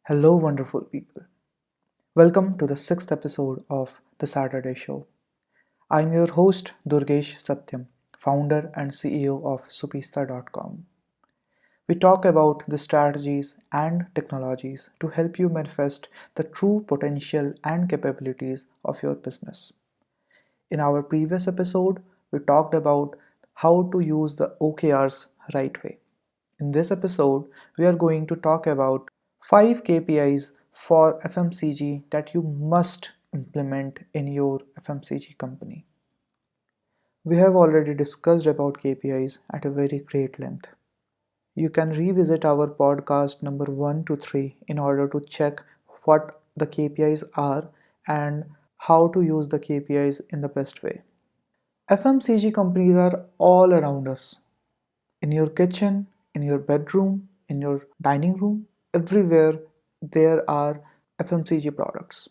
Hello, wonderful people. Welcome to the sixth episode of The Saturday Show. I'm your host, Durgesh Satyam, founder and CEO of Supista.com. We talk about the strategies and technologies to help you manifest the true potential and capabilities of your business. In our previous episode, we talked about how to use the OKRs right way. In this episode, we are going to talk about 5 KPIs for FMCG that you must implement in your FMCG company. We have already discussed about KPIs at a very great length. You can revisit our podcast number 1 to 3 in order to check what the KPIs are and how to use the KPIs in the best way. FMCG companies are all around us, in your kitchen, in your bedroom, in your dining room, everywhere there are FMCG products.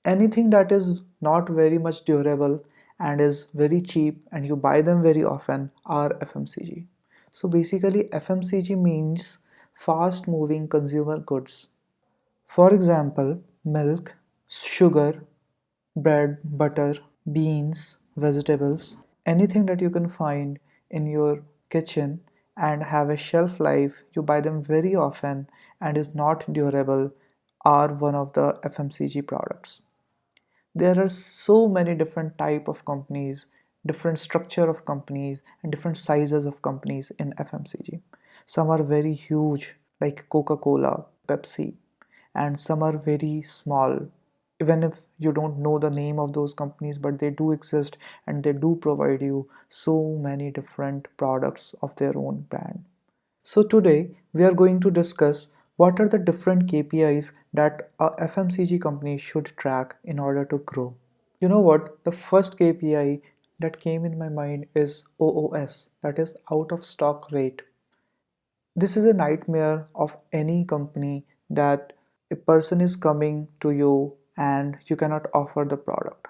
Anything that is not very much durable and is very cheap and you buy them very often are FMCG. So basically, FMCG means fast moving consumer goods. For example, milk, sugar, bread, butter, beans, vegetables, anything that you can find in your kitchen and have a shelf life, you buy them very often and is not durable, are one of the FMCG products. There are so many different type of companies, different structure of companies and different sizes of companies in FMCG. Some are very huge like Coca-Cola, Pepsi, and some are very small, even if you don't know the name of those companies, but they do exist and they do provide you so many different products of their own brand. So today we are going to discuss what are the different KPIs that a FMCG company should track in order to grow. You know what? The first KPI that came in my mind is OOS, that is out of stock rate. This is a nightmare of any company that a person is coming to you and you cannot offer the product.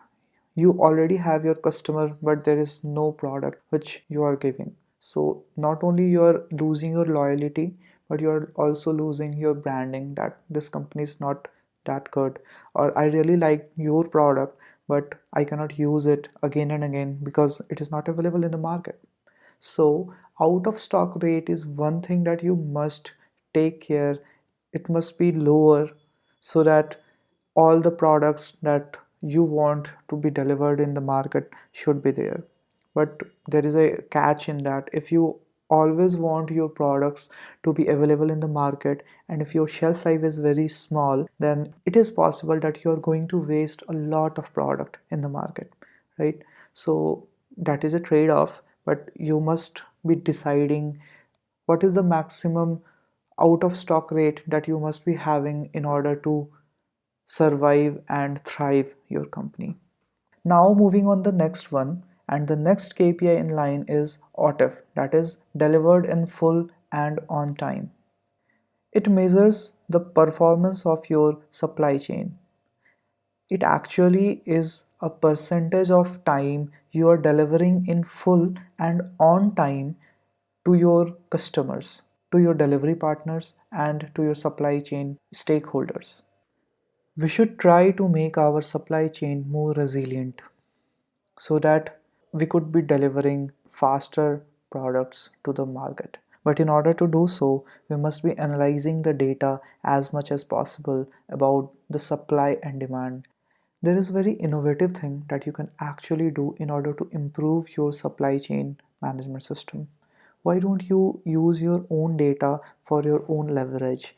You already have your customer, but there is no product which you are giving. So not only you are losing your loyalty, but you are also losing your branding that this company is not that good, or I really like your product, but I cannot use it again and again because it is not available in the market. So, out of stock rate is one thing that you must take care. It must be lower so that all the products that you want to be delivered in the market should be there. But there is a catch in that. If you always want your products to be available in the market and if your shelf life is very small, then it is possible that you are going to waste a lot of product in the market, right? So that is a trade-off, but you must be deciding what is the maximum out of stock rate that you must be having in order to survive and thrive your company. Now moving on the next one, and the next KPI in line is OTIF, that is delivered in full and on time. It measures the performance of your supply chain. It actually is a percentage of time you are delivering in full and on time to your customers, to your delivery partners, and to your supply chain stakeholders. We should try to make our supply chain more resilient so that we could be delivering faster products to the market. But in order to do so, we must be analyzing the data as much as possible about the supply and demand. There is a very innovative thing that you can actually do in order to improve your supply chain management system. Why don't you use your own data for your own leverage?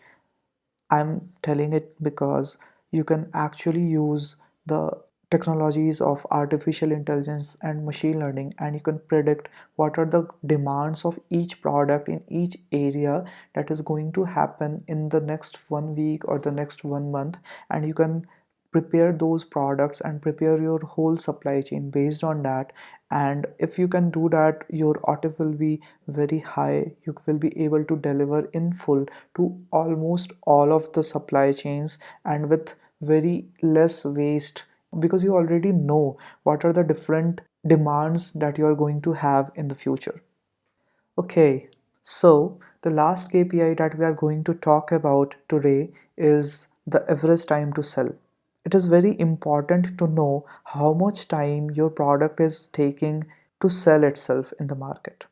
I'm telling it because you can actually use the technologies of artificial intelligence and machine learning, and you can predict what are the demands of each product in each area that is going to happen in the next 1 week or the next 1 month, and you can prepare those products and prepare your whole supply chain based on that. And if you can do that, your OTIF will be very high. You will be able to deliver in full to almost all of the supply chains and with very less waste, because you already know what are the different demands that you are going to have in the future. Okay, so The last KPI that we are going to talk about today is the average time to sell. It is very important to know how much time your product is taking to sell itself in the market,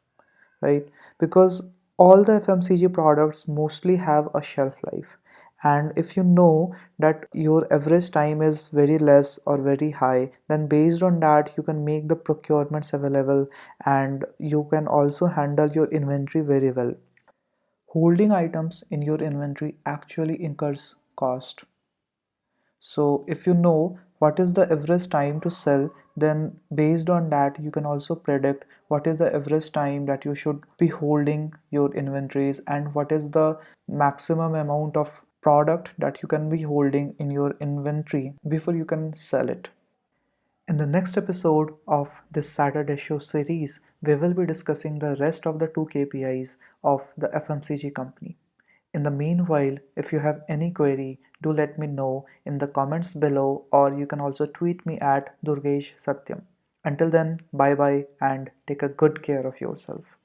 right? Because all the FMCG products mostly have a shelf life. And if you know that your average time is very less or very high, then based on that, you can make the procurements available and you can also handle your inventory very well. Holding items in your inventory actually incurs cost. So if you know what is the average time to sell, then based on that, you can also predict what is the average time that you should be holding your inventories and what is the maximum amount of product that you can be holding in your inventory before you can sell it. In the next episode of this Saturday Show series, we will be discussing the rest of the two KPIs of the FMCG company. In the meanwhile, if you have any query, do let me know in the comments below, or you can also tweet me at Durgesh Satyam. Until then, bye bye and take a good care of yourself.